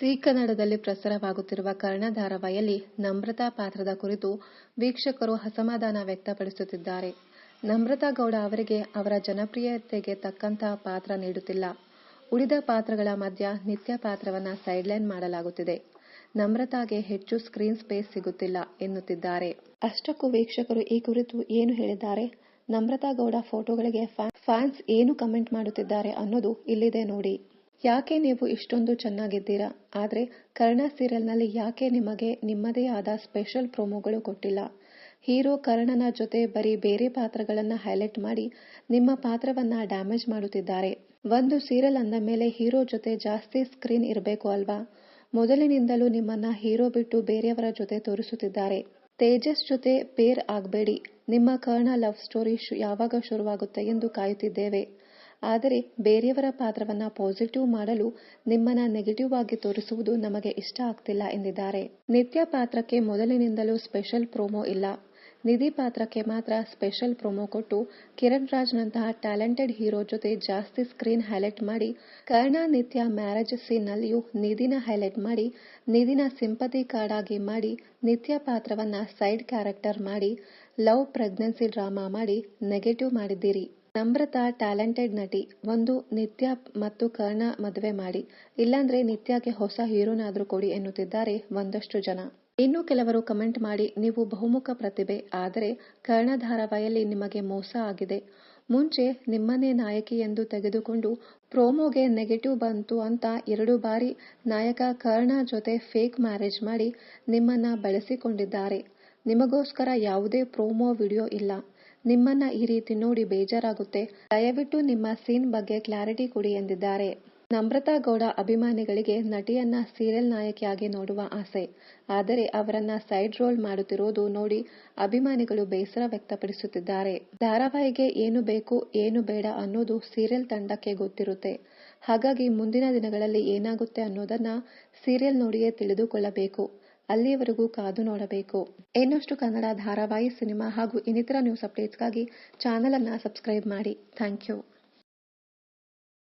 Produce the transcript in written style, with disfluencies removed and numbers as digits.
ಜೀ ಕನ್ನಡದಲ್ಲಿ ಪ್ರಸಾರವಾಗುತ್ತಿರುವ ಕರ್ಣ ಧಾರಾವಾಹಿಯಲ್ಲಿ ನಮ್ರತಾ ಪಾತ್ರದ ಕುರಿತು ವೀಕ್ಷಕರು ಅಸಮಾಧಾನ ವ್ಯಕ್ತಪಡಿಸುತ್ತಿದ್ದಾರೆ. ನಮ್ರತಾ ಗೌಡ ಅವರಿಗೆ ಅವರ ಜನಪ್ರಿಯತೆಗೆ ತಕ್ಕಂತಹ ಪಾತ್ರ ನೀಡುತ್ತಿಲ್ಲ. ಉಳಿದ ಪಾತ್ರಗಳ ಮಧ್ಯ ನಿತ್ಯ ಪಾತ್ರವನ್ನ ಸೈಡ್ಲೈನ್ ಮಾಡಲಾಗುತ್ತಿದೆ. ನಮ್ರತಾಗೆ ಹೆಚ್ಚು ಸ್ಕ್ರೀನ್ ಸ್ಪೇಸ್ ಸಿಗುತ್ತಿಲ್ಲ ಎನ್ನುತ್ತಿದ್ದಾರೆ. ಅಷ್ಟಕ್ಕೂ ವೀಕ್ಷಕರು ಈ ಕುರಿತು ಏನು ಹೇಳಿದ್ದಾರೆ, ನಮ್ರತಾ ಗೌಡ ಫೋಟೋಗಳಿಗೆ ಫ್ಯಾನ್ಸ್ ಏನು ಕಮೆಂಟ್ ಮಾಡುತ್ತಿದ್ದಾರೆ ಅನ್ನೋದು ಇಲ್ಲಿದೆ ನೋಡಿ. ಯಾಕೆ ನೀವು ಇಷ್ಟೊಂದು ಚೆನ್ನಾಗಿದ್ದೀರಾ, ಆದ್ರೆ ಕರ್ಣ ಸೀರಿಯಲ್ನಲ್ಲಿ ಯಾಕೆ ನಿಮಗೆ ನಿಮ್ಮದೇ ಆದ ಸ್ಪೆಷಲ್ ಪ್ರೋಮೋಗಳು ಕೊಟ್ಟಿಲ್ಲ? ಹೀರೋ ಕರ್ಣನ ಜೊತೆ ಬರೀ ಬೇರೆ ಪಾತ್ರಗಳನ್ನ ಹೈಲೈಟ್ ಮಾಡಿ ನಿಮ್ಮ ಪಾತ್ರವನ್ನ ಡ್ಯಾಮೇಜ್ ಮಾಡುತ್ತಿದ್ದಾರೆ. ಒಂದು ಸೀರಿಯಲ್ ಅಂದ ಮೇಲೆ ಹೀರೋ ಜೊತೆ ಜಾಸ್ತಿ ಸ್ಕ್ರೀನ್ ಇರಬೇಕು ಅಲ್ವಾ? ಮೊದಲಿನಿಂದಲೂ ನಿಮ್ಮನ್ನ ಹೀರೋ ಬಿಟ್ಟು ಬೇರೆಯವರ ಜೊತೆ ತೋರಿಸುತ್ತಿದ್ದಾರೆ. ತೇಜಸ್ ಜೊತೆ ಪೇರ್ ಆಗಬೇಡಿ. ನಿಮ್ಮ ಕರ್ಣ ಲವ್ ಸ್ಟೋರಿ ಯಾವಾಗ ಶುರುವಾಗುತ್ತೆ ಎಂದು ಕಾಯುತ್ತಿದ್ದೇವೆ. ಆದರೆ ಬೇರೆಯವರ ಪಾತ್ರವನ್ನ ಪಾಸಿಟಿವ್ ಮಾಡಲು ನಿಮ್ಮನ್ನ ನೆಗೆಟಿವ್ ಆಗಿ ತೋರಿಸುವುದು ನಮಗೆ ಇಷ್ಟ ಆಗ್ತಿಲ್ಲ ಎಂದಿದ್ದಾರೆ. ನಿತ್ಯ ಪಾತ್ರಕ್ಕೆ ಮೊದಲಿನಿಂದಲೂ ಸ್ಪೆಷಲ್ ಪ್ರೋಮೋ ಇಲ್ಲ. ನಿಧಿ ಪಾತ್ರಕ್ಕೆ ಮಾತ್ರ ಸ್ಪೆಷಲ್ ಪ್ರೋಮೋ ಕೊಟ್ಟು ಕಿರಣ್ ರಾಜ್ ನಂತಹ ಟ್ಯಾಲೆಂಟೆಡ್ ಹೀರೋ ಜೊತೆ ಜಾಸ್ತಿ ಸ್ಕ್ರೀನ್ ಹೈಲೈಟ್ ಮಾಡಿ, ಕರ್ಣ ನಿತ್ಯ ಮ್ಯಾರೇಜ್ ಸೀನ್ ನಲ್ಲಿಯೂ ನಿಧಿನ ಹೈಲೈಟ್ ಮಾಡಿ, ನಿಧಿನ ಸಿಂಪತಿ ಕಾರ್ಡ್ ಆಗಿ ಮಾಡಿ, ನಿತ್ಯ ಪಾತ್ರವನ್ನ ಸೈಡ್ ಕ್ಯಾರೆಕ್ಟರ್ ಮಾಡಿ, ಲವ್ ಪ್ರೆಗ್ನೆನ್ಸಿ ಡ್ರಾಮಾ ಮಾಡಿ ನೆಗೆಟಿವ್ ಮಾಡಿದ್ದೀರಿ. ನಮ್ರತಾ ಟ್ಯಾಲೆಂಟೆಡ್ ನಟಿ. ಒಂದು ನಿತ್ಯ ಮತ್ತು ಕರ್ಣ ಮದುವೆ ಮಾಡಿ, ಇಲ್ಲಾಂದ್ರೆ ನಿತ್ಯಗೆ ಹೊಸ ಹೀರೋನಾದ್ರೂ ಕೊಡಿ ಎನ್ನುತ್ತಿದ್ದಾರೆ ಒಂದಷ್ಟು ಜನ. ಇನ್ನು ಕೆಲವರು ಕಮೆಂಟ್ ಮಾಡಿ, ನೀವು ಬಹುಮುಖ ಪ್ರತಿಭೆ, ಆದರೆ ಕರ್ಣ ಧಾರಾವಾಹಿಯಲ್ಲಿ ನಿಮಗೆ ಮೋಸ ಆಗಿದೆ. ಮುಂಚೆ ನಿಮ್ಮನ್ನೇ ನಾಯಕಿ ಎಂದು ತೆಗೆದುಕೊಂಡು ಪ್ರೋಮೋಗೆ ನೆಗೆಟಿವ್ ಬಂತು ಅಂತ 2 ಬಾರಿ ನಾಯಕ ಕರ್ಣ ಜೊತೆ ಫೇಕ್ ಮ್ಯಾರೇಜ್ ಮಾಡಿ ನಿಮ್ಮನ್ನ ಬಳಸಿಕೊಂಡಿದ್ದಾರೆ. ನಿಮಗೋಸ್ಕರ ಯಾವುದೇ ಪ್ರೋಮೋ ವಿಡಿಯೋ ಇಲ್ಲ. ನಿಮ್ಮನ್ನ ಈ ರೀತಿ ನೋಡಿ ಬೇಜಾರಾಗುತ್ತೆ. ದಯವಿಟ್ಟು ನಿಮ್ಮ ಸೀನ್ ಬಗ್ಗೆ ಕ್ಲಾರಿಟಿ ಕೊಡಿ ಎಂದಿದ್ದಾರೆ. ನಮ್ರತಾ ಗೌಡ ಅಭಿಮಾನಿಗಳಿಗೆ ನಟಿಯನ್ನ ಸೀರಿಯಲ್ ನಾಯಕಿಯಾಗಿ ನೋಡುವ ಆಸೆ. ಆದರೆ ಅವರನ್ನ ಸೈಡ್ ರೋಲ್ ಮಾಡುತ್ತಿರೋದು ನೋಡಿ ಅಭಿಮಾನಿಗಳು ಬೇಸರ ವ್ಯಕ್ತಪಡಿಸುತ್ತಿದ್ದಾರೆ. ಧಾರಾವಾಹಿಗೆ ಏನು ಬೇಕು ಏನು ಬೇಡ ಅನ್ನೋದು ಸೀರಿಯಲ್ ತಂಡಕ್ಕೆ ಗೊತ್ತಿರುತ್ತೆ. ಹಾಗಾಗಿ ಮುಂದಿನ ದಿನಗಳಲ್ಲಿ ಏನಾಗುತ್ತೆ ಅನ್ನೋದನ್ನ ಸೀರಿಯಲ್ ನೋಡಿಯೇ ತಿಳಿದುಕೊಳ್ಳಬೇಕು. ಅಲ್ಲಿಯವರೆಗೂ ಕಾದು ನೋಡಬೇಕು. ಇನ್ನಷ್ಟು ಕನ್ನಡ ಧಾರಾವಾಹಿ, ಸಿನಿಮಾ ಹಾಗೂ ಇನ್ನಿತರ ನ್ಯೂಸ್ ಅಪ್ಡೇಟ್ಸ್ಗಾಗಿ ಚಾನೆಲ್ ಅನ್ನ ಸಬ್ಸ್ಕ್ರೈಬ್ ಮಾಡಿ. Thank you.